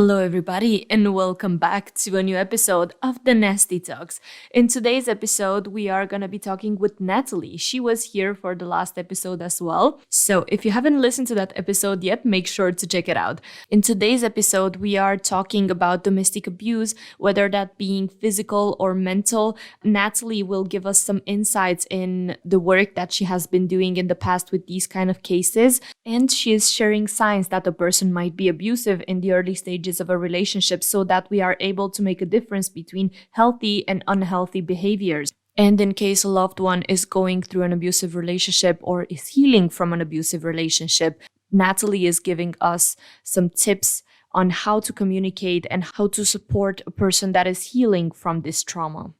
Hello, everybody, and welcome back to a new episode of the Nasty Talks. In today's episode, we are going to be talking with Natali. She was here for the last episode as well. So, if you haven't listened to that episode yet, make sure to check it out. In today's episode, we are talking about domestic abuse, whether that being physical or mental. Natali will give us some insights in the work that she has been doing in the past with these kind of cases. And she is sharing signs that a person might be abusive in the early stages of a relationship so that we are able to make a difference between healthy and unhealthy behaviors. And in case a loved one is going through an abusive relationship or is healing from an abusive relationship, Natali is giving us some tips on how to communicate and how to support a person that is healing from this trauma.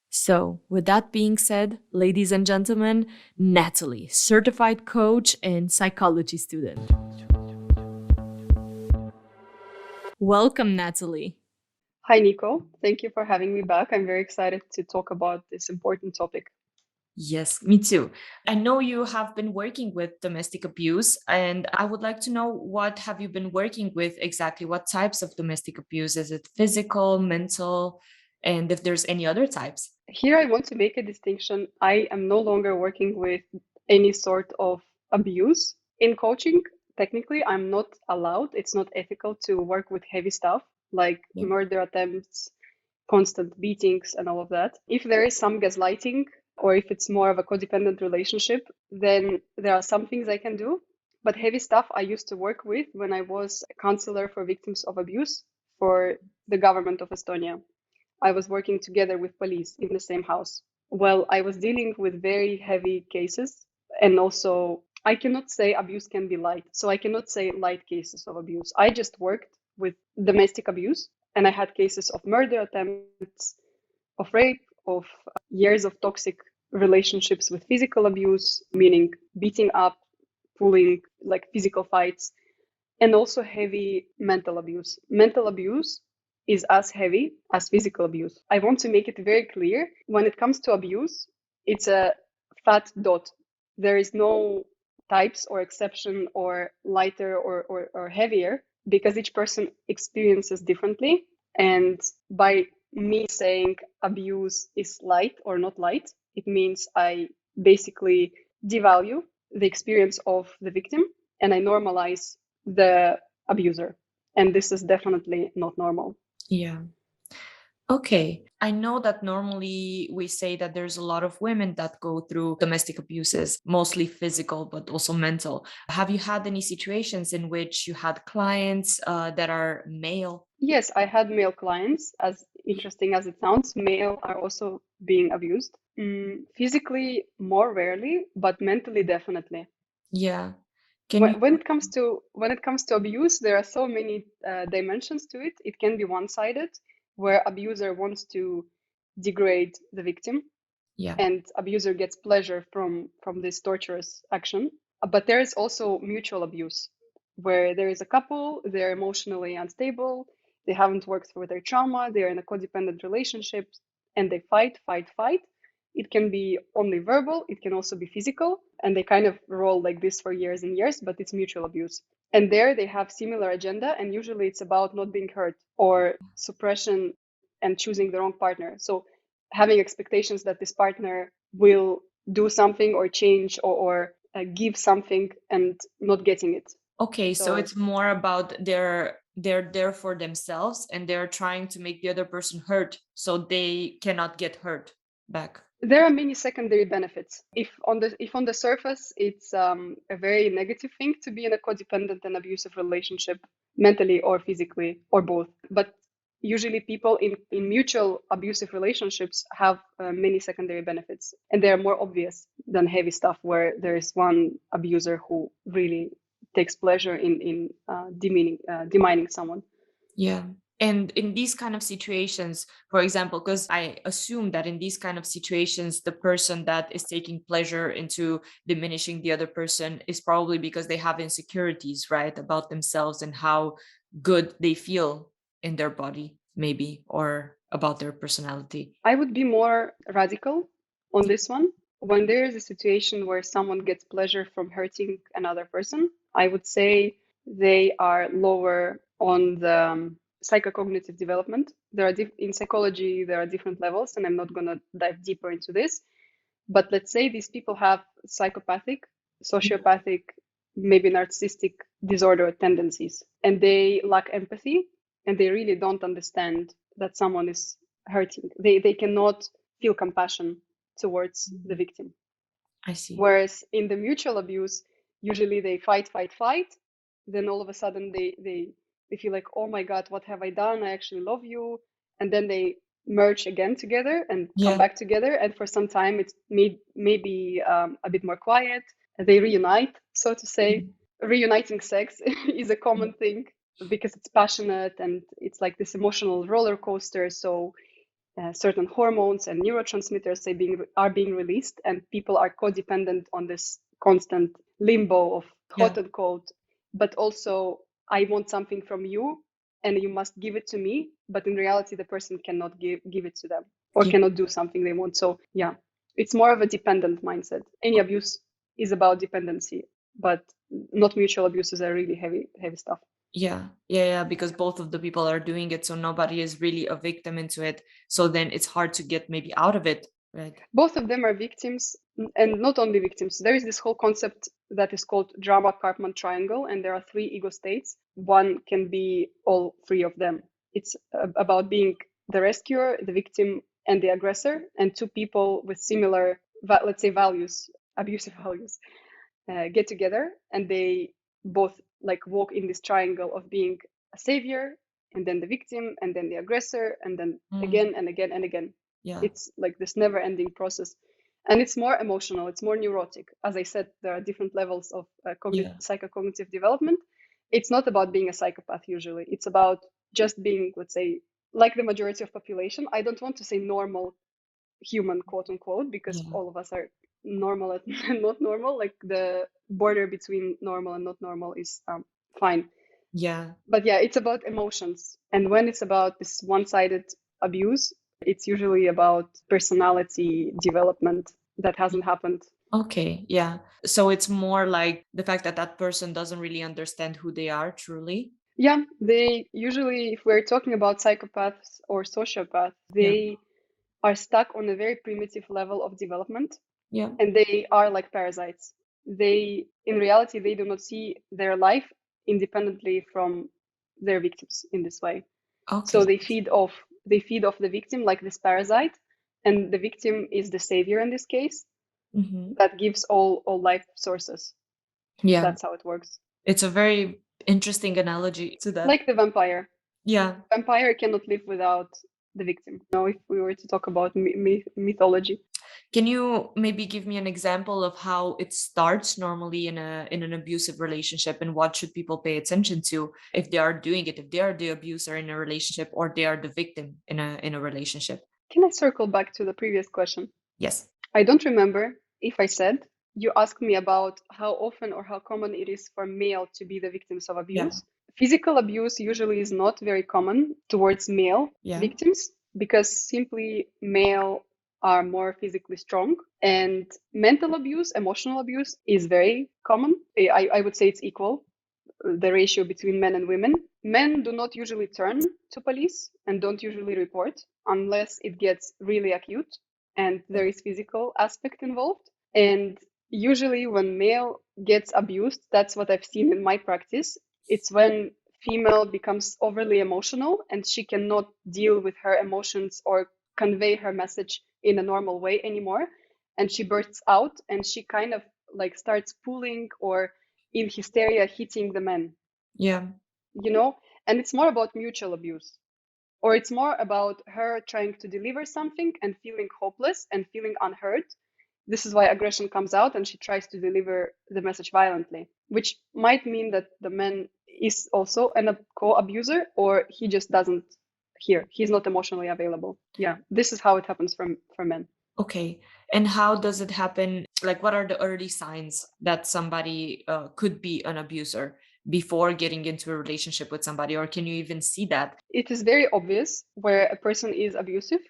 So, with that being said, ladies and gentlemen, Natali, certified coach and psychology student. Welcome, Natali. Hi, Nico. Thank you for having me back. I'm very excited to talk about this important topic. Yes, me too. I know you have been working with domestic abuse, and I would like to know what have you been working with exactly? What types of domestic abuse? Is it physical, mental, and if there's any other types? Here, I want to make a distinction. I am no longer working with any sort of abuse. In coaching, technically, I'm not allowed. It's not ethical to work with heavy stuff like Yeah. murder attempts, constant beatings, and all of that. If there is some gaslighting, or if it's more of a codependent relationship, then there are some things I can do. But heavy stuff I used to work with when I was a counselor for victims of abuse for the government of Estonia. I was working together with police in the same house. Well, I was dealing with very heavy cases, and also I cannot say abuse can be light. So I cannot say light cases of abuse. I just worked with domestic abuse, and I had cases of murder attempts, of rape, of years of toxic relationships with physical abuse, meaning beating up, pulling, like physical fights, and also heavy mental abuse. Mental abuse is as heavy as physical abuse. I want to make it very clear when it comes to abuse, it's a fat dot. There is no types or exception or lighter or heavier because each person experiences differently. And by me saying abuse is light or not light, it means I basically devalue the experience of the victim and I normalize the abuser. And this is definitely not normal. Yeah. Okay. I know that normally we say that there's a lot of women that go through domestic abuses, mostly physical, but also mental. Have you had any situations in which you had clients that are male? Yes, I had male clients. As interesting as it sounds, male are also being abused. Physically, more rarely, but mentally, definitely. Yeah. Can you? When it comes to abuse, there are so many dimensions to it. It can be one-sided, where abuser wants to degrade the victim, Yeah. and abuser gets pleasure from this torturous action. But there is also mutual abuse, where there is a couple, they're emotionally unstable, they haven't worked through their trauma, they're in a codependent relationship, and they fight, fight, fight. It can be only verbal, it can also be physical, and they kind of roll like this for years and years, but it's mutual abuse. And there they have similar agenda, and usually it's about not being hurt or suppression and choosing the wrong partner. So having expectations that this partner will do something or change or give something and not getting it. Okay, so So it's more about they're there for themselves and they're trying to make the other person hurt so they cannot get hurt back. there are many secondary benefits. If on the surface it's a very negative thing to be in a codependent and abusive relationship, mentally or physically or both, but usually people in mutual abusive relationships have many secondary benefits, and they are more obvious than heavy stuff where there is one abuser who really takes pleasure in demeaning someone. Yeah. And in these kind of situations, for example, because I assume that in these kind of situations, the person that is taking pleasure into diminishing the other person is probably because they have insecurities, right, about themselves and how good they feel in their body, maybe, or about their personality. I would be more radical on this one. When there is a situation where someone gets pleasure from hurting another person, I would say they are lower on the psychocognitive development. There are in psychology, there are different levels, and I'm not going to dive deeper into this. But let's say these people have psychopathic, sociopathic, maybe narcissistic disorder tendencies, and they lack empathy, and they really don't understand that someone is hurting. They cannot feel compassion towards the victim. I see. Whereas in the mutual abuse, usually they fight. Then all of a sudden they feel like, oh my God, what have I done? I actually love you. And then they merge again together and come back together. And for some time, it's maybe a bit more quiet. They reunite, so to say. Reuniting sex is a common thing because it's passionate and it's like this emotional roller coaster. So certain hormones and neurotransmitters are being released, and people are codependent on this constant limbo of hot and cold. But also, I want something from you, and you must give it to me. But in reality, the person cannot give it to them or cannot do something they want. So yeah, it's more of a dependent mindset. Any abuse is about dependency, but not mutual abuses are really heavy stuff. Yeah, because both of the people are doing it, so nobody is really a victim into it. So then it's hard to get maybe out of it, right? Both of them are victims, and not only victims. There is this whole concept that is called drama Karpman triangle, and there are 3 ego states. One can be all 3 of them. It's about being the rescuer, the victim, and the aggressor, and 2 people with similar, let's say, values, abusive values, get together, and they both like walk in this triangle of being a savior, and then the victim, and then the aggressor, and then again and again and again. It's like this never-ending process, and it's more emotional, it's more neurotic. As I said, there are different levels of psychocognitive development. It's not about being a psychopath usually. It's about just being, let's say, like the majority of population. I don't want to say normal human, quote unquote, because all of us are normal and not normal. Like the border between normal and not normal is fine. But yeah, it's about emotions. And when it's about this one-sided abuse, it's usually about personality development that hasn't happened. Okay, yeah. So it's more like the fact that that person doesn't really understand who they are truly. Yeah, they usually, if we're talking about psychopaths or sociopaths, they are stuck on a very primitive level of development. And they are like parasites. They, in reality, they do not see their life independently from their victims in this way. So they feed off the victim like this parasite, and the victim is the savior in this case that gives all life sources. That's how it works. It's a very interesting analogy to that. Like the vampire. Vampire cannot live without the victim. If we were to talk about mythology. Can you maybe give me an example of how it starts normally in an abusive relationship, and what should people pay attention to if they are doing it, if they are the abuser in a relationship or they are the victim in a relationship? Can I circle back to the previous question? Yes. I don't remember if I said, you asked me about how often or how common it is for male to be the victims of abuse. Physical abuse usually is not very common towards male victims because simply male are more physically strong, and mental abuse, emotional abuse is very common. I would say it's equal, the ratio between men and women. Men do not usually turn to police and don't usually report unless it gets really acute and there is physical aspect involved. And usually when male gets abused, that's what I've seen in my practice. It's when female becomes overly emotional and she cannot deal with her emotions or convey her message in a normal way anymore. And she bursts out and she kind of like starts pulling or in hysteria hitting the men. And it's more about mutual abuse, or it's more about her trying to deliver something and feeling hopeless and feeling unheard. This is why aggression comes out and she tries to deliver the message violently, which might mean that the man is also a co-abuser, or he just doesn't hear. He's not emotionally available. Yeah, this is how it happens for men. Okay. And how does it happen? Like, what are the early signs that somebody could be an abuser before getting into a relationship with somebody? Or can you even see that? It is very obvious where a person is abusive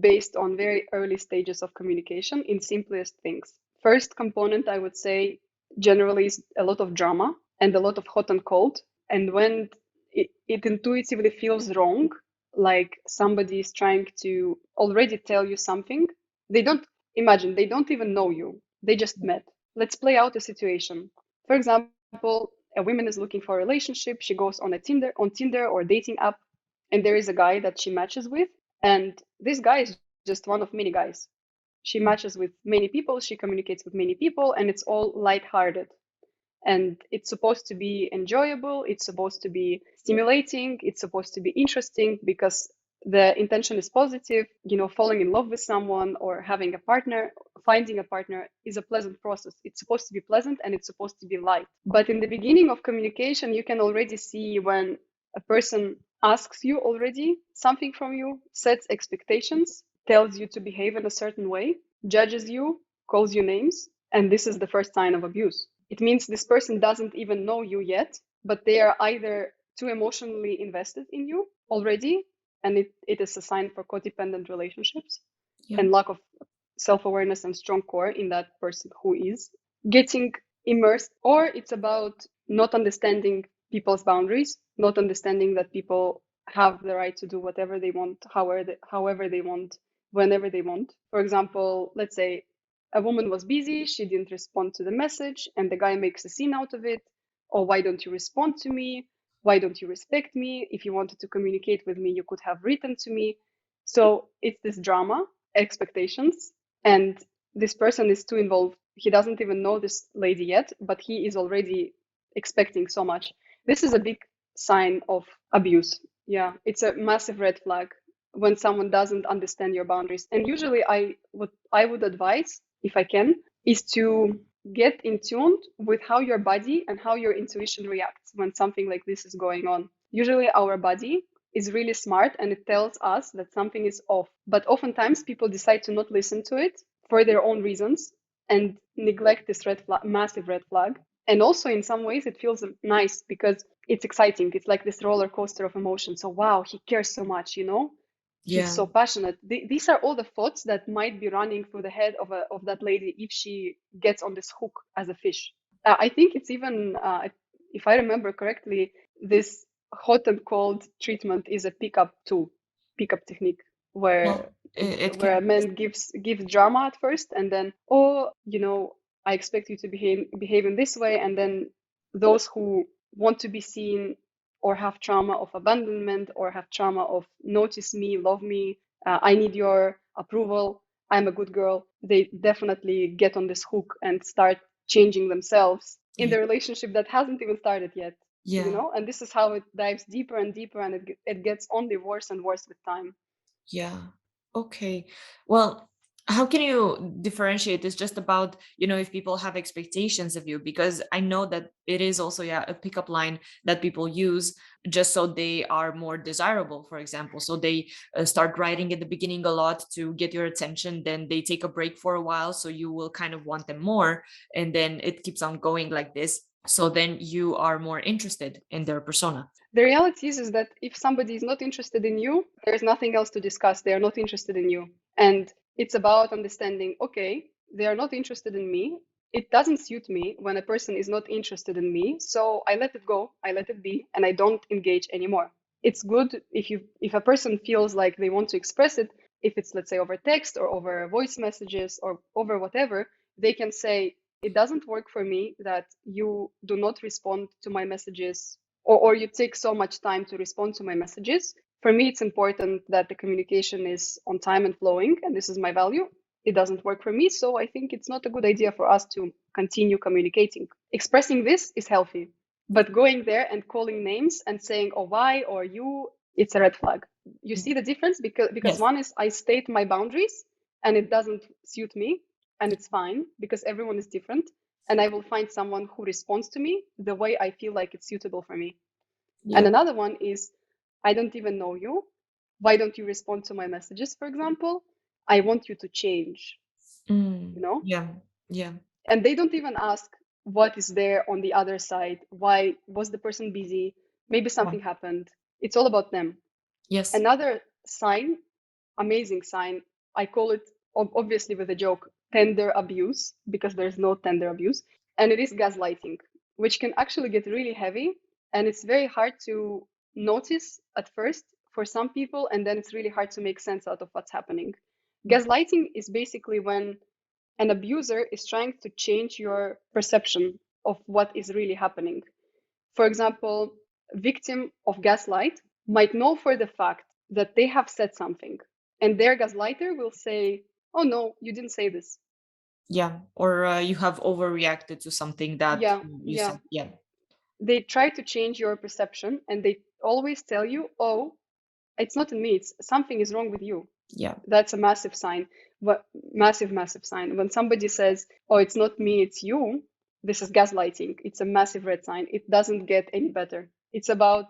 based on very early stages of communication in simplest things. First component, I would say, generally is a lot of drama and a lot of hot and cold. And when it intuitively feels wrong, like somebody is trying to already tell you something. They don't imagine, they don't even know you. They just met. Let's play out a situation. For example, a woman is looking for a relationship. She goes on Tinder or dating app, and there is a guy that she matches with. And this guy is just one of many guys. She matches with many people, she communicates with many people, and it's all lighthearted. And it's supposed to be enjoyable, it's supposed to be stimulating, it's supposed to be interesting because the intention is positive. Falling in love with someone or having a partner, finding a partner is a pleasant process. It's supposed to be pleasant and it's supposed to be light. But in the beginning of communication, you can already see when a person asks you already something from you, sets expectations, tells you to behave in a certain way, judges you, calls you names, and this is the first sign of abuse. It means this person doesn't even know you yet, but they are either too emotionally invested in you already, and it is a sign for codependent relationships Yeah. and lack of self-awareness and strong core in that person who is getting immersed, or it's about not understanding people's boundaries, not understanding that people have the right to do whatever they want, however they want, whenever they want. For example, let's say a woman was busy, she didn't respond to the message, and the guy makes a scene out of it. Or why don't you respond to me? Why don't you respect me? If you wanted to communicate with me, you could have written to me. So it's this drama, expectations, and this person is too involved. He doesn't even know this lady yet, but he is already expecting so much. This is a big sign of abuse. Yeah, it's a massive red flag when someone doesn't understand your boundaries. And usually what I would advise, if I can, is to get in tune with how your body and how your intuition reacts when something like this is going on. Usually our body is really smart and it tells us that something is off. But oftentimes people decide to not listen to it for their own reasons and neglect this massive red flag. And also in some ways it feels nice because it's exciting. It's like this roller coaster of emotion. So wow, he cares so much, he's Yeah. so passionate. These are all the thoughts that might be running through the head of that lady if she gets on this hook as a fish. I think it's even, if I remember correctly, this hot and cold treatment is a pickup technique, where Well, it where a can. man gives drama at first, and then, oh, I expect you to behave in this way, and then those who want to be seen or have trauma of abandonment or have trauma of notice me, love me, I need your approval, I'm a good girl, they definitely get on this hook and start changing themselves in Yeah. the relationship that hasn't even started yet, Yeah. and this is how it dives deeper and deeper, and it gets only worse and worse with time. Yeah. Okay. Well, how can you differentiate this just about, if people have expectations of you? Because I know that it is also, yeah, a pickup line that people use just so they are more desirable, for example. So they start writing at the beginning a lot to get your attention, then they take a break for a while. So you will kind of want them more. And then it keeps on going like this. So then you are more interested in their persona. The reality is that if somebody is not interested in you, there's nothing else to discuss. They are not interested in you. And it's about understanding, okay, they are not interested in me. It doesn't suit me when a person is not interested in me. So I let it go, I let it be, and I don't engage anymore. It's good if a person feels like they want to express it, if it's, let's say, over text or over voice messages or over whatever, they can say, it doesn't work for me that you do not respond to my messages, or you take so much time to respond to my messages. For me, it's important that the communication is on time and flowing, and this is my value. It doesn't work for me, so I think it's not a good idea for us to continue communicating. Expressing this is healthy, but going there and calling names and saying, oh, why, or you, it's a red flag. You see the difference? Because Yes. one is I state my boundaries and it doesn't suit me, and it's fine because everyone is different, and I will find someone who responds to me the way I feel like it's suitable for me. And Yeah. another one is, I don't even know you. Why don't you respond to my messages, for example? I want you to change, you Mm, know? yeah. Yeah. And they don't even ask what is there on the other side. Why was the person busy? Maybe Yeah. something happened. It's all about them. Yes. Another sign, amazing sign, I call it, obviously with a joke, tender abuse, because there's no tender abuse. And it is gaslighting, which can actually get really heavy. And it's very hard to notice at first for some people, and then it's really hard to make sense out of what's happening. Gaslighting is basically when an abuser is trying to change your perception of what is really happening. For example, victim of gaslight might know for the fact that they have said something, and their gaslighter will say, "Oh no, you didn't say this." Yeah. Or you have overreacted to something that Yeah, you yeah. said. Yeah. They try to change your perception, and they always tell you, "Oh, it's not in me. It's something is wrong with you." Yeah. That's a massive sign. What massive sign. When somebody says, "Oh, it's not me, it's you," this is gaslighting. It's a massive red sign. It doesn't get any better. It's about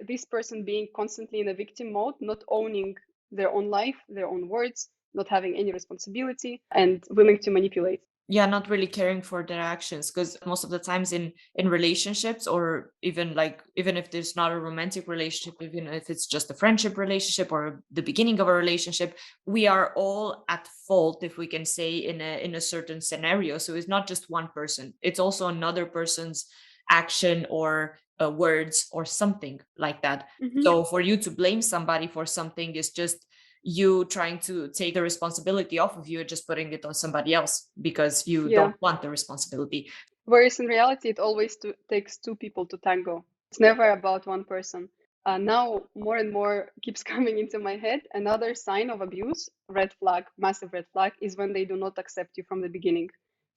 this person being constantly in a victim mode, not owning their own life, their own words, not having any responsibility, and willing to manipulate. Yeah, not really caring for their actions, because most of the times in relationships, or even like, even if there's not a romantic relationship, even if it's just a friendship relationship or the beginning of a relationship, we are all at fault, if we can say, in a certain scenario. So it's not just one person, it's also another person's action or words or something like that. Hmm. So for you to blame somebody for something is just you trying to take the responsibility off of you and just putting it on somebody else because you Yeah. don't want the responsibility. Whereas in reality, it always takes two people to tango. It's never about one person. Now, more and more keeps coming into my head. Another sign of abuse, red flag, massive red flag, is when they do not accept you from the beginning.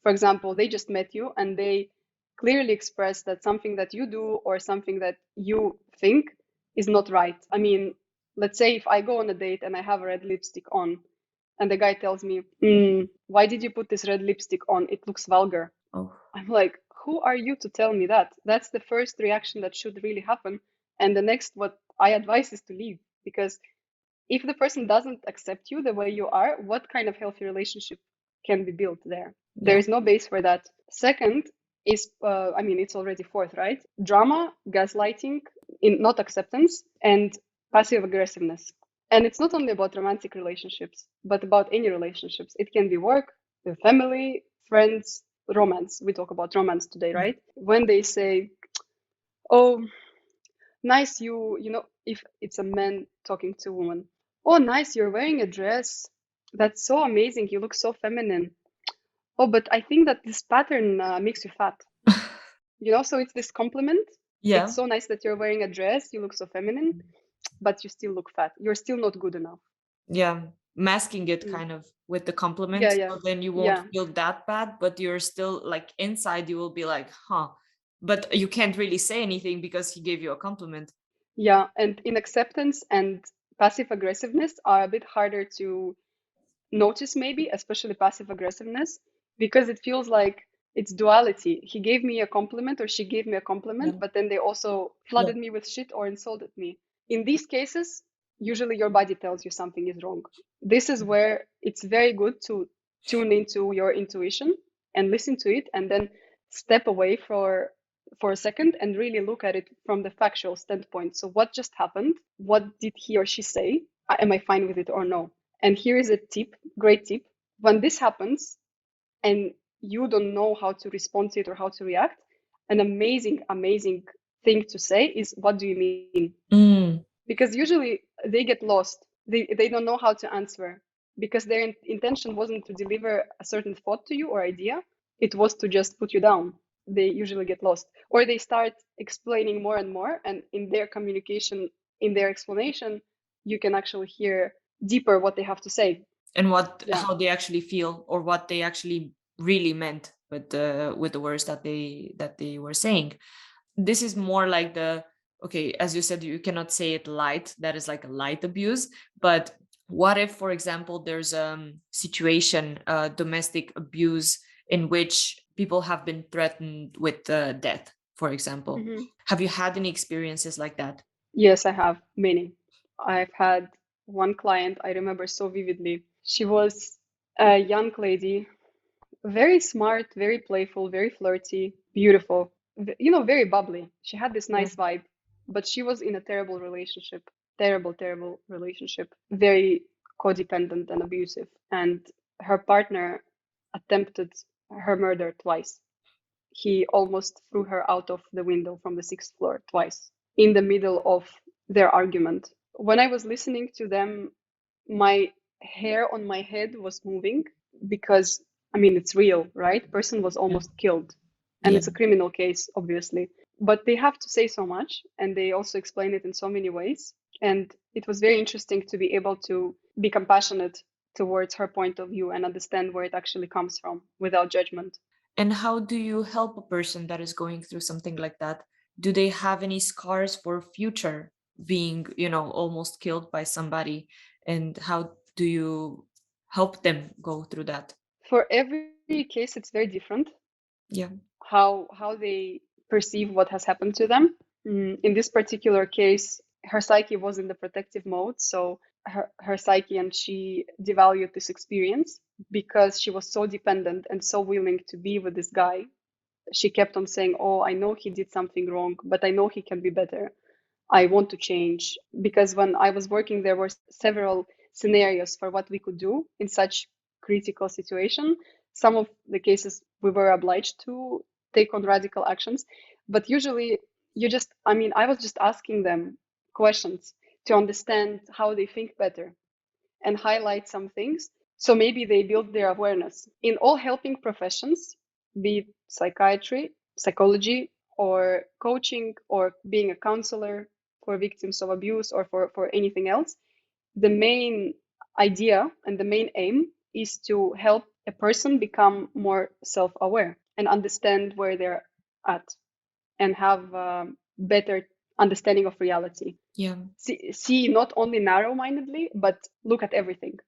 For example, they just met you and they clearly express that something that you do or something that you think is not right. I mean, let's say if I go on a date and I have a red lipstick on, and the guy tells me, "Why did you put this red lipstick on? It looks vulgar." Oh, I'm like, who are you to tell me that? That's the first reaction that should really happen. And the next, what I advise is to leave. Because if the person doesn't accept you the way you are, what kind of healthy relationship can be built there? There yeah. is no base for that. Second is, I mean, it's already fourth, right? Drama, gaslighting, in not acceptance, and passive aggressiveness. And it's not only about romantic relationships, but about any relationships. It can be work, with family, friends, romance. We talk about romance today, right? When they say, "Oh, nice, you know," if it's a man talking to a woman, "Oh, nice, you're wearing a dress. That's so amazing. You look so feminine. Oh, but I think that this pattern makes you fat." So it's this compliment. It's Yeah. so nice that you're wearing a dress. You look so feminine, but you still look fat. You're still not good enough. Yeah. Masking it Mm. kind of with the Yeah, compliment. yeah, So then you won't yeah, feel that bad, but you're still like inside, you will be like, huh. But you can't really say anything because he gave you a compliment. yeah. And in acceptance and passive aggressiveness are a bit harder to notice, maybe, especially passive aggressiveness, because it feels like it's duality. He gave me a compliment or she gave me a compliment, Yeah. but then they also Yeah. flooded me with shit or insulted me. In these cases, usually your body tells you something is wrong. This is where it's very good to tune into your intuition and listen to it, and then step away for a second and really look at it from the factual standpoint. So what just happened? What did he or she say? Am I fine with it or no? And here is a tip, great tip. When this happens and you don't know how to respond to it or how to react, an amazing thing to say is, "What do you mean?" Mm. Because usually they get lost. They don't know how to answer because their intention wasn't to deliver a certain thought to you or idea. It was to just put you down. They usually get lost, or they start explaining more and more. And in their communication, in their explanation, you can actually hear deeper what they have to say. And what, Yeah. how they actually feel, or what they actually really meant with the words that they were saying. This is more like the, okay, as you said, you cannot say it light, that is like a light abuse. But what if, for example, there's a situation, domestic abuse, in which people have been threatened with death, for example? Hmm. Have you had any experiences like that? Yes, I have many. I've had one client I remember so vividly. She was a young lady, very smart, very playful, very flirty, beautiful, very bubbly. She had this Yeah. nice vibe, but she was in a terrible relationship, terrible relationship, very codependent and abusive. And her partner attempted her murder twice. He almost threw her out of the window from the sixth floor twice in the middle of their argument. When I was listening to them, my hair on my head was moving because, I mean, it's real, right? Person was Yeah. almost killed, and Yeah. it's a criminal case, obviously. But they have to say so much, and they also explain it in so many ways. And it was very interesting to be able to be compassionate towards her point of view and understand where it actually comes from without judgment. And how do you help a person that is going through something like that? Do they have any scars for future being, almost killed by somebody? And how do you help them go through that? For every case, it's very different Yeah. how they perceive what has happened to them. In this particular case, her psyche was in the protective mode, so her psyche and she devalued this experience because she was so dependent and so willing to be with this guy. She kept on saying, "Oh, I know he did something wrong, but I know he can be better. I want to change." Because when I was working, there were several scenarios for what we could do in such critical situation. Some of the cases we were obliged to take on radical actions, but usually I mean, I was just asking them questions to understand how they think better and highlight some things. So maybe they build their awareness. In all helping professions, be it psychiatry, psychology, or coaching, or being a counselor for victims of abuse or for anything else, the main idea and the main aim is to help a person become more self aware and understand where they're at and have better understanding of reality. Yeah. See not only narrow mindedly, but look at everything.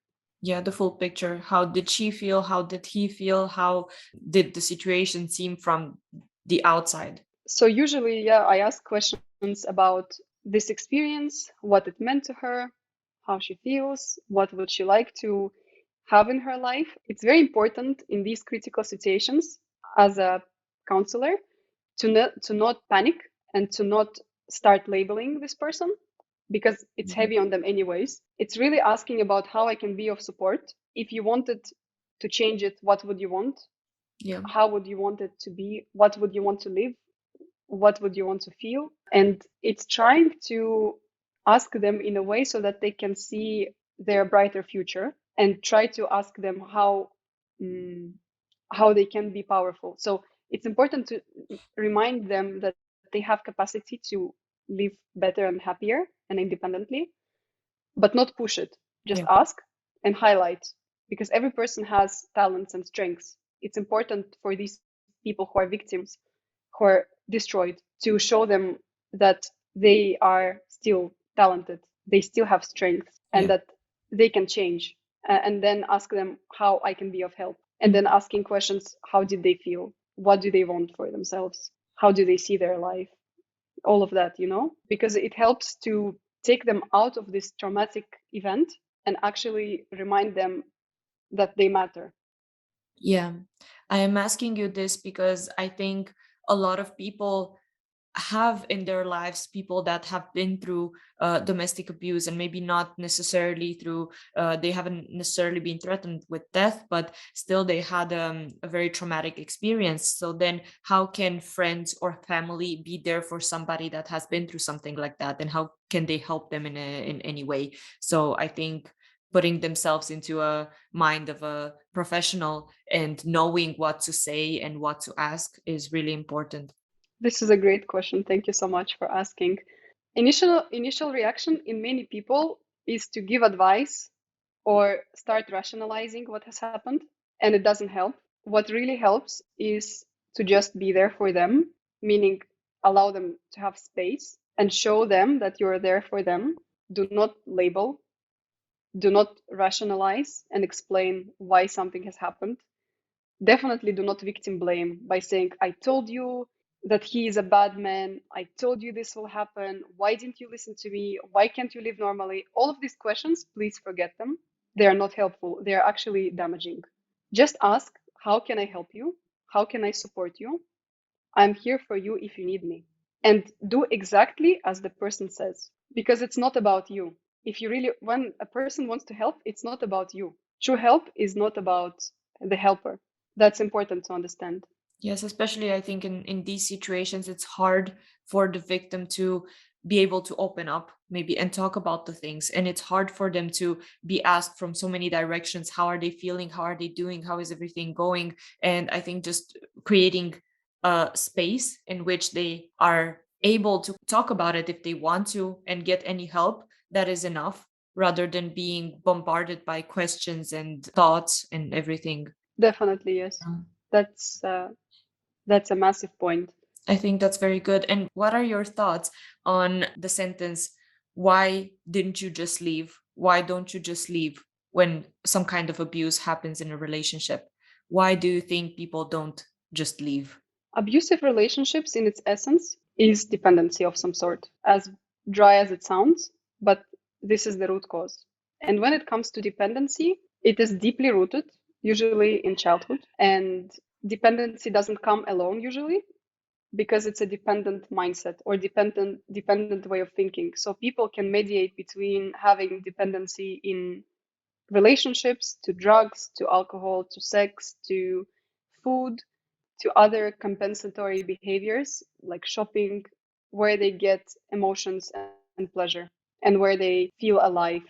Yeah, the full picture. How did she feel? How did he feel? How did the situation seem from the outside? So usually, yeah, I ask questions about this experience, what it meant to her, how she feels, what would she like to have in her life. It's very important in these critical situations as a counselor to not panic and to not start labeling this person because it's Mhm. heavy on them anyways. It's really asking about how I can be of support. If you wanted to change it, what would you want? Yeah. How would you want it to be? What would you want to live? What would you want to feel? And it's trying to ask them in a way so that they can see their brighter future and try to ask them mm, how they can be powerful. So it's important to remind them that they have capacity to live better and happier and independently, but not push it. Just Yeah. ask and highlight because every person has talents and strengths. It's important for these people who are victims, who are destroyed, to show them that they are still talented, they still have strengths, and Yeah. that they can change. And then ask them how I can be of help. And then Mhm. asking questions, how did they feel? What do they want for themselves? How do they see their life? All of that, because it helps to take them out of this traumatic event and actually remind them that they matter. Yeah. I am asking you this because I think a lot of people have in their lives people that have been through domestic abuse, and maybe not necessarily through they haven't necessarily been threatened with death, but still they had a very traumatic experience. So then how can friends or family be there for somebody that has been through something like that, and how can they help them in any way? So I think putting themselves into a mind of a professional and knowing what to say and what to ask is really important. This is a great question. Thank you so much for asking. Initial reaction in many people is to give advice or start rationalizing what has happened, and it doesn't help. What really helps is to just be there for them, meaning allow them to have space and show them that you're there for them. Do not label, do not rationalize and explain why something has happened. Definitely do not victim blame by saying, I told you that he is a bad man. I told you this will happen. Why didn't you listen to me? Why can't you live normally? All of these questions, please forget them. They are not helpful. They are actually damaging. Just ask, how can I help you? How can I support you? I'm here for you if you need me. And do exactly as the person says, because it's not about you. If you really, when a person wants to help, it's not about you. True help is not about the helper. That's important to understand. Yes, especially I think in these situations, it's hard for the victim to be able to open up maybe and talk about the things, and it's hard for them to be asked from so many directions, how are they feeling, how are they doing, how is everything going. And I think just creating a space in which they are able to talk about it if they want to and get any help, that is enough, rather than being bombarded by questions and thoughts and everything. Definitely, yes. Um, That's that's a massive point. I think that's very good. And what are your thoughts on the sentence, why didn't you just leave? Why don't you just leave when some kind of abuse happens in a relationship? Why do you think people don't just leave? Abusive relationships, in its essence, is dependency of some sort, as dry as it sounds, but this is the root cause. And when it comes to dependency, it is deeply rooted, usually in childhood. And dependency doesn't come alone, usually, because it's a dependent mindset or dependent way of thinking. So people can mediate between having dependency in relationships, to drugs, to alcohol, to sex, to food, to other compensatory behaviors like shopping, where they get emotions and pleasure, and where they feel alive,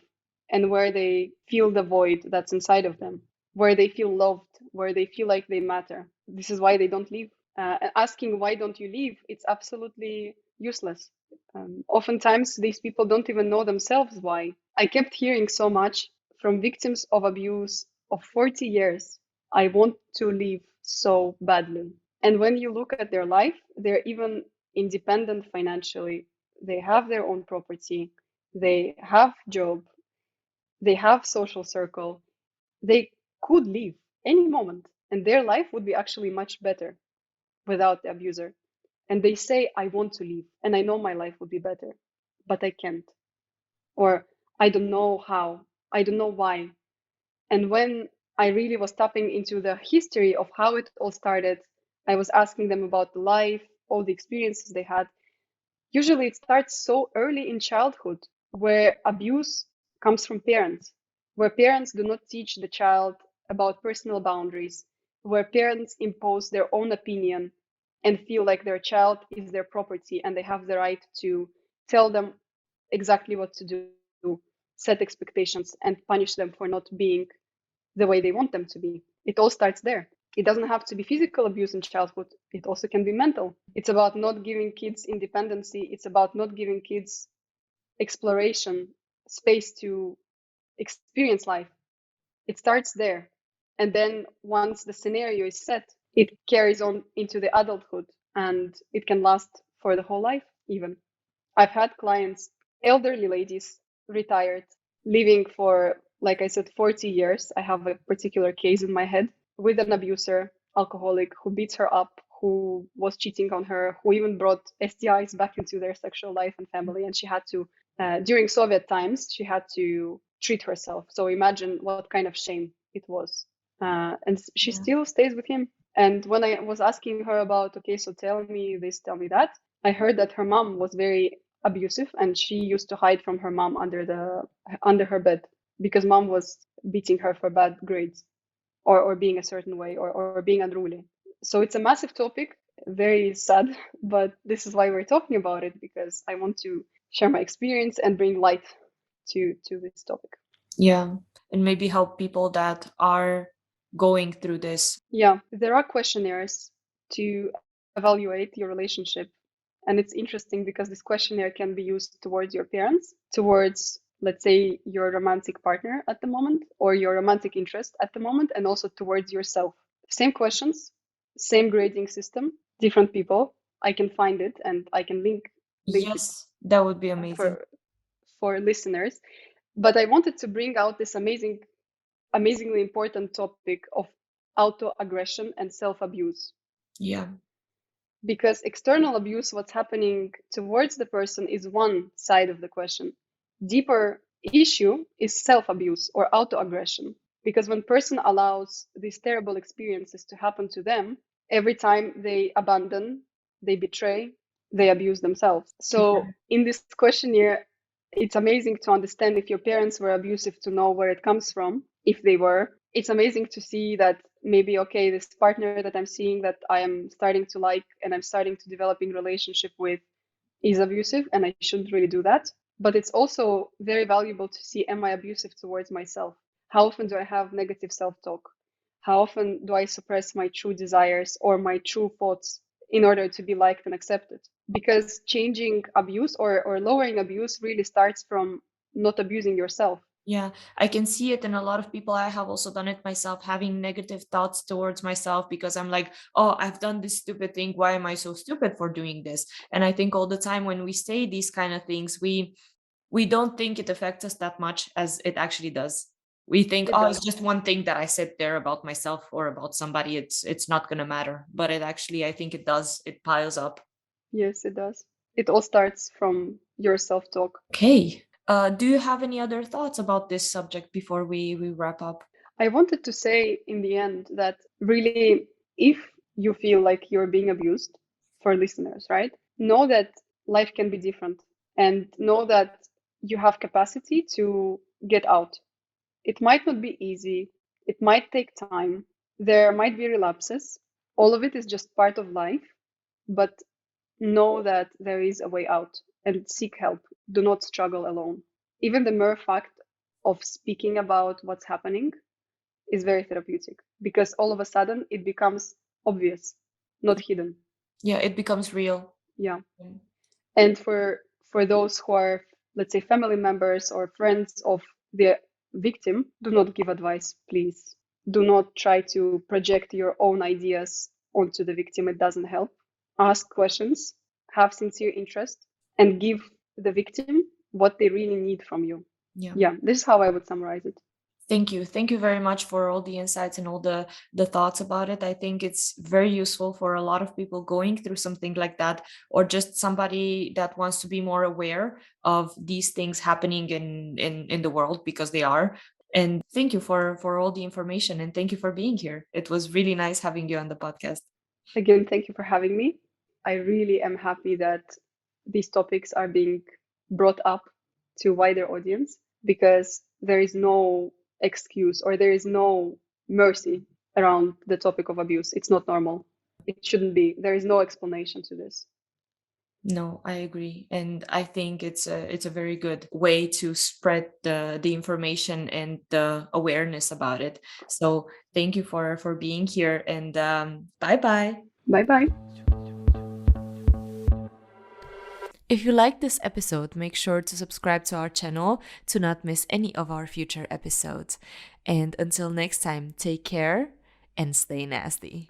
and where they feel the void that's inside of them, where they feel loved, where they feel like they matter. This is why they don't leave. Asking why don't you leave, it's absolutely useless. Oftentimes, these people don't even know themselves why. I kept hearing so much from victims of abuse of 40 years. I want to leave so badly. And when you look at their life, they're even independent financially. They have their own property. They have job. They have social circle. They could leave any moment, and their life would be actually much better without the abuser. And they say, I want to leave, and I know my life would be better, but I can't. Or I don't know how. I don't know why. And when I really was tapping into the history of how it all started, I was asking them about the life, all the experiences they had. Usually it starts so early in childhood, where abuse comes from parents, where parents do not teach the child about personal boundaries, where parents impose their own opinion and feel like their child is their property and they have the right to tell them exactly what to do, set expectations, and punish them for not being the way they want them to be. It all starts there. It doesn't have to be physical abuse in childhood. It also can be mental. It's about not giving kids independency. It's about not giving kids exploration, space to experience life. It starts there. And then once the scenario is set, it carries on into the adulthood and it can last for the whole life, even. I've had clients, elderly ladies, retired, living for, like I said, 40 years. I have a particular case in my head with an abuser, alcoholic, who beats her up, who was cheating on her, who even brought STIs back into their sexual life and family. And she had to, during Soviet times, she had to treat herself. So imagine what kind of shame it was. And she Yeah. still stays with him. And when I was asking her about, okay, so tell me this, tell me that, I heard that her mom was very abusive and she used to hide from her mom under her bed because mom was beating her for bad grades or being a certain way or being unruly. So it's a massive topic, very sad, but this is why we're talking about it, because I want to share my experience and bring light to this topic. Yeah. And maybe help people that are going through this. Yeah, there are questionnaires to evaluate your relationship. And it's interesting because this questionnaire can be used towards your parents, towards, let's say, your romantic partner at the moment, or your romantic interest at the moment, and also towards yourself. Same questions, same grading system, different people. I can find it and I can link it Yes, that would be amazing. for listeners. But I wanted to bring out this amazingly important topic of auto-aggression and self-abuse, Yeah. because external abuse, what's happening towards the person, is one side of the question. Deeper issue is self-abuse or auto-aggression, because when person allows these terrible experiences to happen to them, every time they abandon, they betray, they abuse themselves. So in this questionnaire, it's amazing to understand if your parents were abusive, to know where it comes from, if they were. It's amazing to see that maybe, okay, this partner that I'm seeing, that I am starting to like and I'm starting to developing relationship with, is abusive and I shouldn't really do that. But it's also very valuable to see, am I abusive towards myself? How often do I have negative self-talk? How often do I suppress my true desires or my true thoughts in order to be liked and accepted? Because changing abuse or lowering abuse really starts from not abusing yourself. Yeah, I can see it in a lot of people. I have also done it myself, having negative thoughts towards myself because I'm like, oh, I've done this stupid thing. Why am I so stupid for doing this? And I think all the time when we say these kind of things, we don't think it affects us that much as it actually does. We think, It oh, does. it's just one thing that I said there about myself or about somebody. It's not gonna matter. But it actually, I think it does. It piles up. Yes, it does. It all starts from your self-talk. Okay. Do you have any other thoughts about this subject before we wrap up? I wanted to say in the end that really, if you feel like you're being abused, for listeners, right? Know that life can be different and know that you have capacity to get out. It might not be easy, it might take time, there might be relapses. All of it is just part of life, but know that there is a way out and seek help. Do not struggle alone. Even the mere fact of speaking about what's happening is very therapeutic because all of a sudden it becomes obvious, not hidden. Yeah, it becomes real. Yeah. And for those who are, let's say, family members or friends of the victim, do not give advice, please. Do not try to project your own ideas onto the victim. It doesn't help. Ask questions, have sincere interest, and give the victim what they really need from you. Yeah. Yeah, this is how I would summarize it. Thank you. Thank you very much for all the insights and all the thoughts about it. I think it's very useful for a lot of people going through something like that, or just somebody that wants to be more aware of these things happening in the world, because they are. And thank you for all the information, and thank you for being here. It was really nice having you on the podcast. Again, thank you for having me. I really am happy that these topics are being brought up to a wider audience because there is no excuse or there is no mercy around the topic of abuse. It's not normal. It shouldn't be. There is no explanation to this. No, I agree. And I think it's a very good way to spread the information and the awareness about it. So thank you for being here, and bye bye. Bye bye. If you like this episode, make sure to subscribe to our channel to not miss any of our future episodes. And until next time, take care and stay nasty.